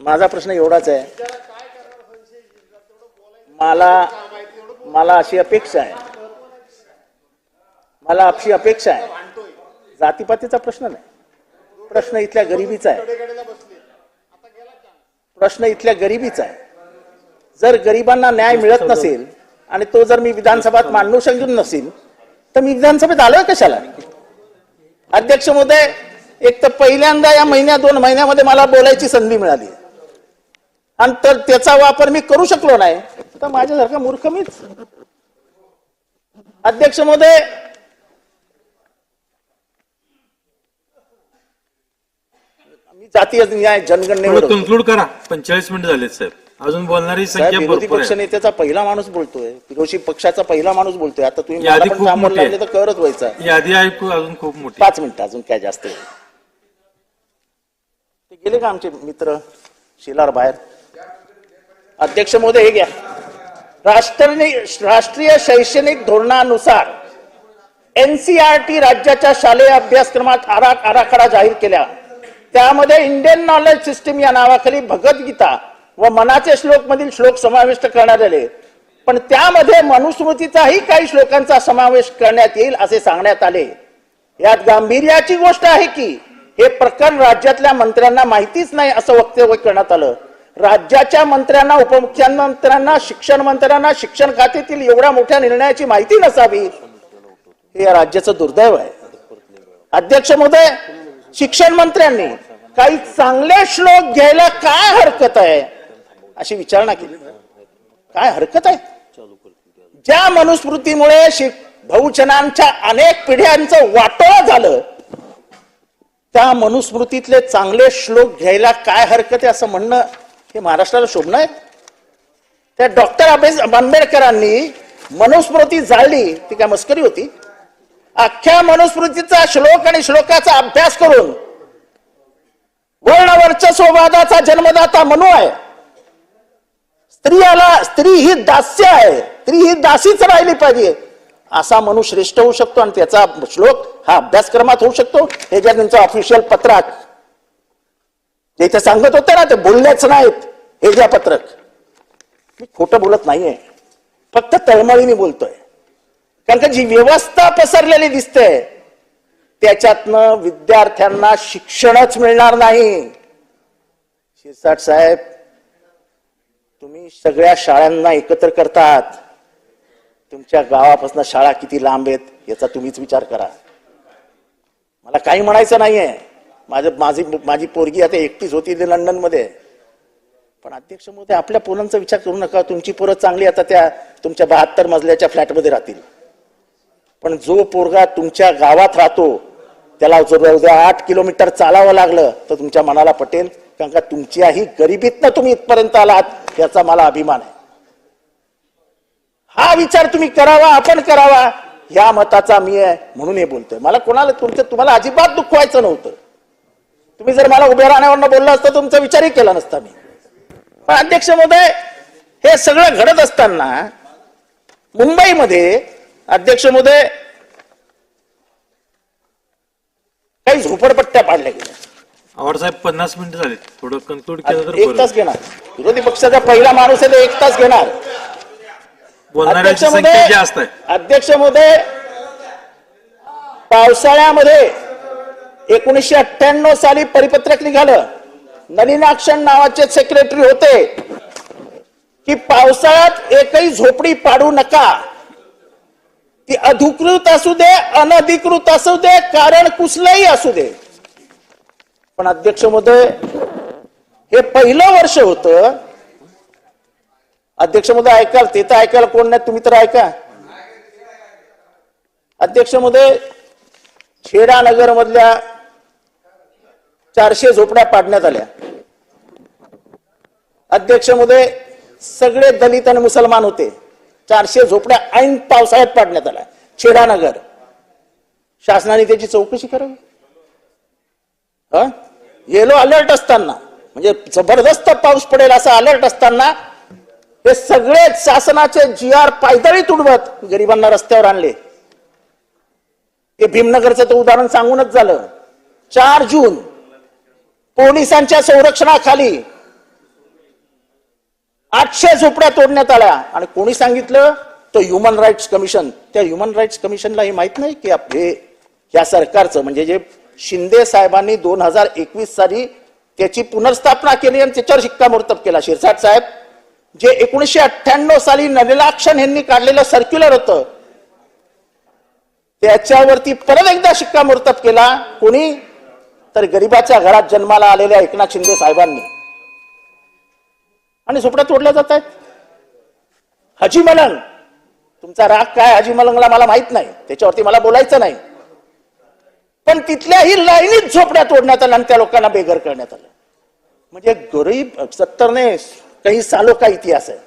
माझा प्रश्न एवढाच आहे, मला अशी अपेक्षा आहे, जातीपातीचा प्रश्न नाही, प्रश्न इथल्या गरिबीचा आहे. जर गरिबांना न्याय मिळत नसेल आणि तो जर मी विधानसभेत मांडू शकून नसेल तर मी विधानसभेत आलोय कशाला? अध्यक्ष महोदय, एक तर पहिल्यांदा या दोन महिन्यामध्ये मला बोलायची संधी मिळाली आणि तर त्याचा वापर मी करू शकलो नाही तर माझ्यासारखा मूर्ख मीच. अध्यक्ष महोदय, मी जातीय न्याय जनगणनेवर कन्क्लूड करा. 45 मिनिट झाले साहेब, अजून बोलणारी संख्या विरोधी पक्ष नेत्याचा पहिला माणूस बोलतोय, विरोधी पक्षाचा पहिला माणूस बोलतोय. आता तुम्ही मला पण थांबवलं लागले तर करत व्हायचं. यादी ऐकू अजून खूप मोठी. 5 मिनिटं अजून काय जास्त. ते गेले का आमचे मित्र शेलार बाहेर? अध्यक्ष महोदय, हे घ्या. राष्ट्रीय शैक्षणिक धोरणानुसार एनसीईआरटी राज्याच्या शालेय अभ्यासक्रमात आराखडा जाहीर केला. त्यामध्ये इंडियन नॉलेज सिस्टीम या नावाखाली भगवद्गीता व मनाचे श्लोक मधील श्लोक समाविष्ट करण्यात आले, पण त्यामध्ये मनुस्मृतीचाही काही श्लोकांचा समावेश करण्यात येईल असे सांगण्यात आले. यात गांभीर्याची गोष्ट आहे की हे प्रकरण राज्यातल्या मंत्र्यांना माहितीच नाही असं वक्तव्य करण्यात आलं. राज्याच्या मंत्र्यांना, उपमुख्यमंत्र्यांना, शिक्षण मंत्र्यांना शिक्षण खात्यातील एवढ्या मोठ्या निर्णयाची माहिती नसावी हे या राज्याचं दुर्दैव आहे. अध्यक्ष महोदय, शिक्षण मंत्र्यांनी काही चांगले श्लोक घ्यायला काय हरकत आहे अशी विचारणा केली. काय हरकत आहे? ज्या मनुस्मृतीमुळे बहुजनांच्या अनेक पिढ्यांचं वाटोळं झालं त्या मनुस्मृतीतले चांगले श्लोक घ्यायला काय हरकत आहे असं म्हणणं हे महाराष्ट्राला शोभणं आहे? त्या डॉक्टर आंबेडकरांनी मनुस्मृती जाळली ती काय मस्करी होती? अख्ख्या मनुस्मृतीचा श्लोक आणि श्लोकाचा अभ्यास करून वर्णवर्चस्ववादाचा जन्मदाता मनू आहे. स्त्री ही दास्य आहे, स्त्री ही दासीच राहिली पाहिजे असा मनू श्रेष्ठ होऊ शकतो आणि त्याचा श्लोक हा अभ्यासक्रमात होऊ शकतो. हे ज्या त्यांचं ऑफिशियल पत्रात जे इथे सांगत होते ना, ते बोललेच नाहीत. हे ज्या पत्रक, मी खोटं बोलत नाहीये, फक्त तळमळीने बोलतोय. कारण का जी व्यवस्था पसरलेली दिसते त्याच्यातनं विद्यार्थ्यांना शिक्षणच मिळणार नाही. शिरसाट साहेब, तुम्ही सगळ्या शाळांना एकत्र करतात, तुमच्या गावापासून शाळा किती लांब आहेत याचा तुम्हीच विचार करा. मला काही म्हणायचं नाहीये. माझी पोरगी आता एकटीच होती लंडन मध्ये, पण अध्यक्ष महोदय आपल्या पोरांचा विचार करू नका. तुमची पोरं चांगली आता त्या तुमच्या 72 मजल्याच्या फ्लॅटमध्ये राहतील, पण जो पोरगा तुमच्या गावात राहतो त्याला जर उद्या 8 किलोमीटर चालावं लागलं तर तुमच्या मनाला पटेल. कारण का तुमच्याही गरिबीतनं तुम्ही इथपर्यंत आलात याचा मला अभिमान आहे. हा विचार तुम्ही करावा, आपण करावा, या मताचा मी आहे म्हणून हे बोलतोय. मला कोणाला तुम्हाला अजिबात दुखवायचं नव्हतं. तुम्ही जर मला उभे राहण्यावर बोलला असतं तुमचा विचारही केला नसता मी. पण अध्यक्ष महोदय, हे सगळं घडत असताना मुंबईमध्ये अध्यक्ष महोदय काही झोपडपट्ट्या पाडल्या गेल्या. आवाड साहेब 50 मिनिटं झाले, थोडं कन्क्लूड केलं तर 1 तास घेणार. विरोधी पक्षाचा पहिला माणूस आहे तो 1 तास घेणार. बोलणाऱ्याची संख्या जास्त आहे. अध्यक्ष महोदय, पावसाळ्यामध्ये 1998 साली परिपत्रक निघालं. नलिनाक्षण नावाचे सेक्रेटरी होते की पावसाळ्यात एकही झोपडी पाडू नका. ती अधिकृत असू दे, अनधिकृत असू दे, कारण कुठलंही असू दे. पण अध्यक्ष महोदय, हे पहिलं वर्ष होतं. अध्यक्ष महोदय ऐकाल, ते तर ऐकायला कोण नाही, तुम्ही तर ऐका. अध्यक्ष महोदय, खेडानगर मधल्या 400 झोपड्या पाडण्यात आल्या. अध्यक्ष महोदय, सगळे दलित आणि मुसलमान होते. 400 झोपड्या ऐन पावसाळ्यात पाडण्यात आल्या खेडानगर. शासनाने त्याची चौकशी करावी. येलो अलर्ट असताना, म्हणजे जबरदस्त पाऊस पडेल असा अलर्ट असताना हे सगळे शासनाचे GR पायदळी तुडवत गरिबांना रस्त्यावर आणले. हे भीमनगरचं तर उदाहरण सांगूनच झालं. 4 जून पोलिसांच्या संरक्षणाखाली 800 झोपड्या तोडण्यात आल्या. आणि कोणी सांगितलं? तो ह्युमन राईट्स कमिशन. त्या ह्युमन राईट्स कमिशनला हे माहित नाही की हे या सरकारचं म्हणजे जे शिंदे साहेबांनी 2021 साली त्याची पुनर्स्थापना केली आणि त्याच्यावर शिक्कामोर्तब केला. शिरसाट साहेब, जे 1998 साली नलिलाक्षण यांनी काढलेलं सर्क्युलर होतं त्याच्यावरती परत एकदा शिक्कामोर्तब केला. कोणी? तर गरिबाच्या घरात जन्माला आलेल्या एकनाथ शिंदे साहेबांनी. आणि झोपड्या तोडल्या जात आहेत. हाजी मलंग, तुमचा राग काय हाजी मलंगला मला माहित नाही, त्याच्यावरती मला बोलायचं नाही. पण तिथल्याही लाईनीत झोपड्या तोडण्यात आल्या आणि त्या लोकांना बेघर करण्यात आलं. म्हणजे गरीब 70 ने काही सालो का इतिहास आहे.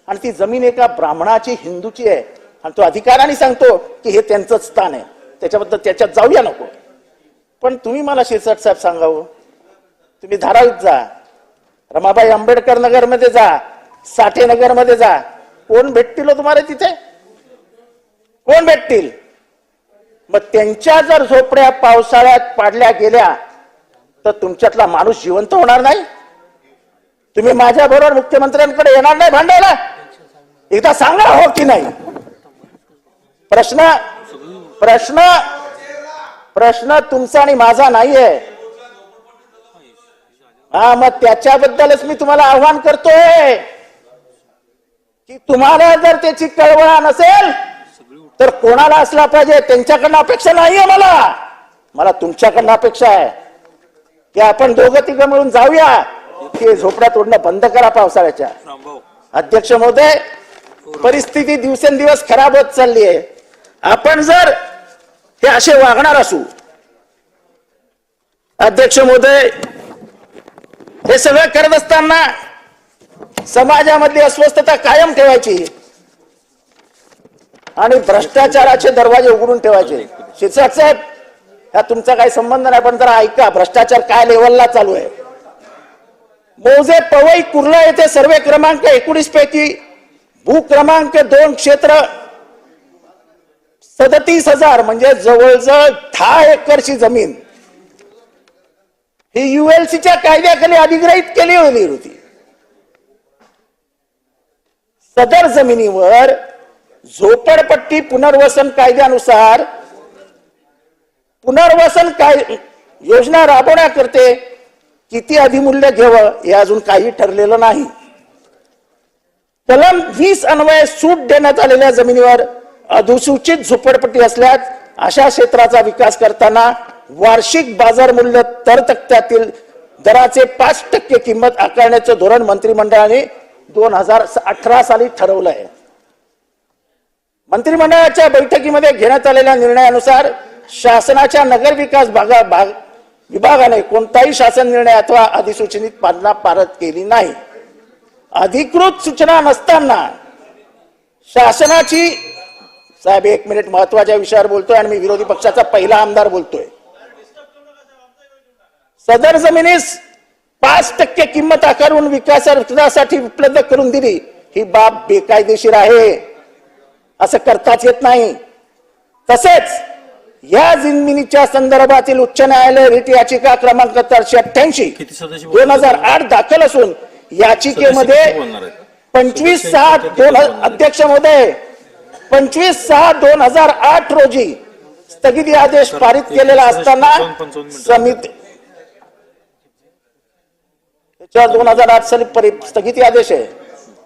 आणि ती जमीन एका ब्राह्मणाची, हिंदूची आहे. आणि तो अधिकाराने सांगतो की हे त्यांचं स्थान आहे, त्याच्याबद्दल त्याच्यात जाऊया नको. पण तुम्ही मला शिरसाट साहेब सांगावं, तुम्ही धारावीत जा, रमाबाई आंबेडकर नगर मध्ये जा, साठे नगर मध्ये जा, कोण भेटतील तुम्हाला तिथे? कोण भेटतील? मग त्यांच्या जर झोपड्या पावसाळ्यात पाडल्या गेल्या तर तुमच्यातला माणूस जिवंत होणार नाही? तुम्ही माझ्या बरोबर मुख्यमंत्र्यांकडे येणार नाही भांडायला? एकदा सांगा हो की नाही. प्रश्न प्रश्न प्रश्न तुमचा आणि माझा नाहीये. हा, मग त्याच्याबद्दलच मी तुम्हाला आव्हान करतोय की तुम्हाला जर त्याची कळवळा नसेल तर कोणाला असला पाहिजे? त्यांच्याकडनं अपेक्षा नाहीये मला तुमच्याकडनं अपेक्षा आहे की आपण दोघं तिघं मिळून जाऊया की झोपड्या तोडणं बंद करा पावसाळ्याच्या. अध्यक्ष महोदय, परिस्थिती दिवसेंदिवस खराब होत चालली आहे. आपण जर हे असे वागणार असू, अध्यक्ष महोदय, हे सगळं करत असताना समाजामधली अस्वस्थता कायम ठेवायची आणि भ्रष्टाचाराचे दरवाजे उघडून ठेवायचे. शिरसाट साहेब, हा तुमचा काही संबंध नाही, पण जरा ऐका भ्रष्टाचार काय लेवलला चालू आहे. मौजे पवई कुर्ला येथे सर्वे क्रमांक 19 पैकी भू क्रमांक 2 क्षेत्र 37,000 म्हणजे जवळजवळ 10 एकरची जमीन ही युएलसीच्या कायद्याखाली अधिग्रहित केली होती. सदर जमिनीवर झोपडपट्टी पुनर्वसन कायद्यानुसार पुनर्वसन योजना राबवण्याकरते किती अधिमूल्य घ्यावं हे अजून काही ठरलेलं नाही. कलम 20 अन्वये सूट देण्यात आलेल्या जमिनीवर अधिसूचित झोपडपट्टी असल्यास अशा क्षेत्राचा विकास करताना वार्षिक बाजार मूल्य तरतक्त्यातील दराचे 5% किंमत आकारण्याचं धोरण मंत्रिमंडळाने 2018 साली ठरवलं आहे. मंत्रिमंडळाच्या बैठकीमध्ये घेण्यात आलेल्या निर्णयानुसार शासनाच्या नगर विकास विभागाने कोणताही शासन निर्णय अथवा अधिसूचनेत पालना पारत केली नाही. अधिकृत सूचना नसताना शासनाची, साहेब 1 मिनिट, महत्वाच्या विषयावर बोलतोय आणि मी विरोधी पक्षाचा पहिला आमदार बोलतोय. सदर जमिनीस 5% किंमत आकारून विकासासाठी उपलब्ध करून दिली ही बाब बेकायदेशीर आहे, असं करताच येत नाही. तसेच या जमिनीच्या संदर्भातील उच्च न्यायालय रिट याचिका क्रमांक 488 2008 दाखल असून याचिकेमध्ये 25/6 अध्यक्ष महोदय 25/6/2008 रोजी स्थगिती आदेश पारित केलेला असताना समिती 2008 साली स्थगिती आदेश आहे,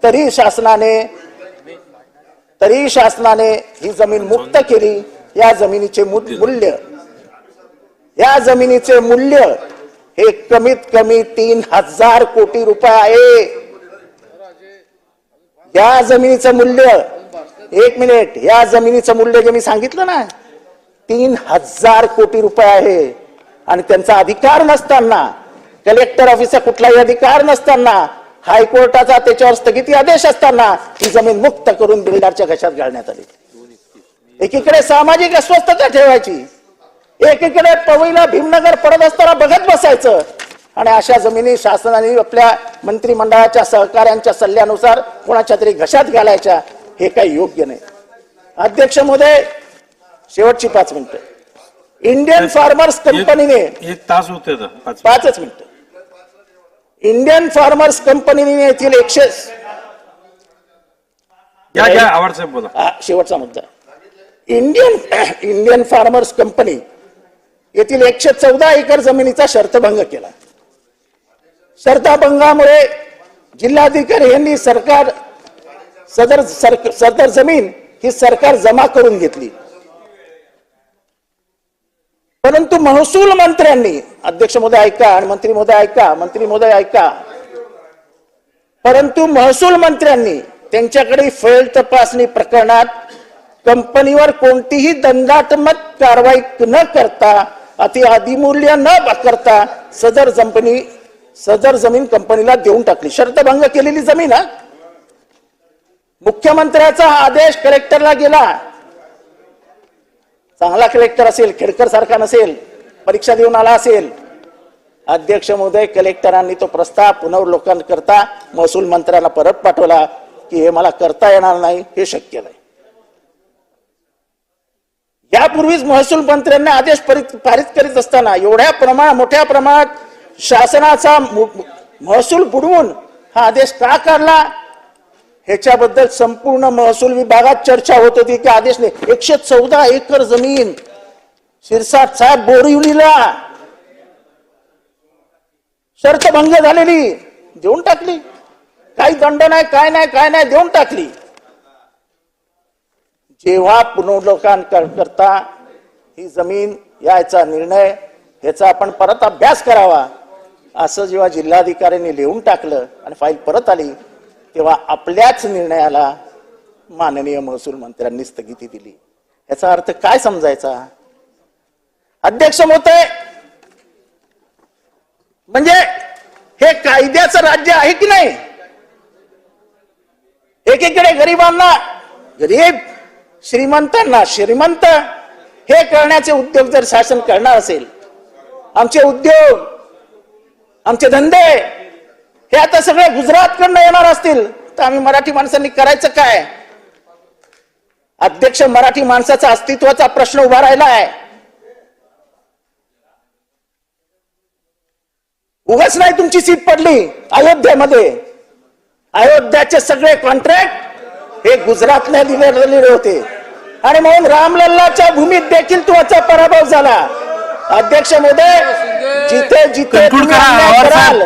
तरी शासनाने ही जमीन मुक्त केली. या जमिनीचे मूल्य हे कमीत कमी 3,000 कोटी रुपये आहे. या जमिनीचं मूल्य, 1 मिनिट, या जमिनीचं मूल्य जे मी सांगितलं ना 3,000 कोटी रुपये आहे. आणि त्यांचा अधिकार नसताना, कलेक्टर ऑफिसचा कुठलाही अधिकार नसताना, हायकोर्टाचा त्याच्यावर स्थगिती आदेश असताना ही जमीन मुक्त करून बिल्डरच्या घशात घालण्यात आली. एकीकडे सामाजिक अस्वस्थता ठेवायची, एकीकडे पवईला भीमनगर पडत असताना बघत बसायचं, आणि अशा जमिनी शासनाने आपल्या मंत्रिमंडळाच्या सहकार्यांच्या सल्ल्यानुसार कोणाच्या तरी घशात घालायच्या, हे काही योग्य नाही. अध्यक्ष महोदय, शेवटची 5 मिनिटं. इंडियन फार्मर्स कंपनीने 1 तास होते 5 मिनिटं. इंडियन फार्मर्स कंपनीने येथील घ्या आवाड साहेब बोला. हा शेवटचा मुद्दा. इंडियन फार्मर्स कंपनी येथील 114 एकर जमिनीचा शर्तभंग केला. शर्तभंगामुळे जिल्हाधिकारी यांनी सदर जमीन ही सरकार जमा करून घेतली. परंतु महसूल मंत्र्यांनी, अध्यक्ष महोदय ऐका आणि मंत्री महोदय ऐका, परंतु महसूल मंत्र्यांनी त्यांच्याकडे फेल तपासणी प्रकरणात कंपनीवर कोणतीही दंडात्मक कारवाई न करता, अधिमूल्य न करता सदर जमीन कंपनीला देऊन टाकली. शर्तभंग केलेली जमीन. मुख्यमंत्र्याचा आदेश कलेक्टरला गेला. चांगला कलेक्टर असेल, खेडकर सारखा नसेल, परीक्षा देऊन आला असेल. अध्यक्ष महोदय, कलेक्टरांनी तो प्रस्ताव पुनर्वलोकन करता महसूल मंत्र्यांना परत पाठवला की हे मला करता येणार नाही, हे शक्य नाही. यापूर्वीच महसूल मंत्र्यांना आदेश पारित करीत असताना मोठ्या प्रमाणात शासनाचा महसूल बुडवून हा आदेश का काढला, ह्याच्याबद्दल संपूर्ण महसूल विभागात चर्चा होत होती की आदेशने 114 एकर जमीन शिरसाट साहेब बोरिवलीला शर्तभंग झालेली देऊन टाकली. काही दंड नाही, काय नाही देऊन टाकली. जेव्हा पुनर्वलोकन करता ही जमीन यायचा निर्णय, ह्याचा आपण परत अभ्यास करावा असं जेव्हा जिल्हाधिकाऱ्यांनी लिहून टाकलं आणि फाईल परत आली, तेव्हा आपल्याच निर्णयाला माननीय महसूल मंत्र्यांनी स्थगिती दिली. याचा अर्थ काय समजायचा? अध्यक्ष महोदय, म्हणजे हे कायद्याचं राज्य आहे की नाही? एकीकडे गरीबांना गरीब, श्रीमंतांना श्रीमंत हे करण्याचे उद्योग जर शासन करणार असेल, आमचे उद्योग, आमचे धंदे हे आता सगळे गुजरातकडनं येणार असतील, तर आम्ही मराठी माणसांनी करायचं काय? अध्यक्ष, मराठी माणसाचा अस्तित्वाचा प्रश्न उभा राहिला आहे. उगाच नाही तुमची सीट पडली अयोध्येमध्ये. अयोध्याचे सगळे कॉन्ट्रॅक्ट हे गुजरातला दिलेले होते आणि म्हणून रामलल्लाच्या भूमीत देखील तुमचा पराभव झाला. अध्यक्ष महोदय, जिथे तुम्ही अन्याय कराल,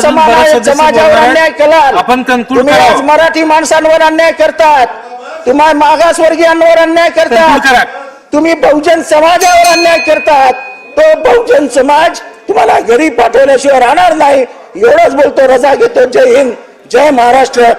समाजावर अन्याय कराल, तुम्ही आज मराठी माणसांवर अन्याय करतात, तुम्ही मागासवर्गीयांवर अन्याय करतात, तुम्ही बहुजन समाजावर अन्याय करतात. तो बहुजन समाज तुम्हाला घरी पाठवल्याशिवाय राहणार नाही. एवढंच बोलतो, रजा घेतो. जय हिंद, जय महाराष्ट्र.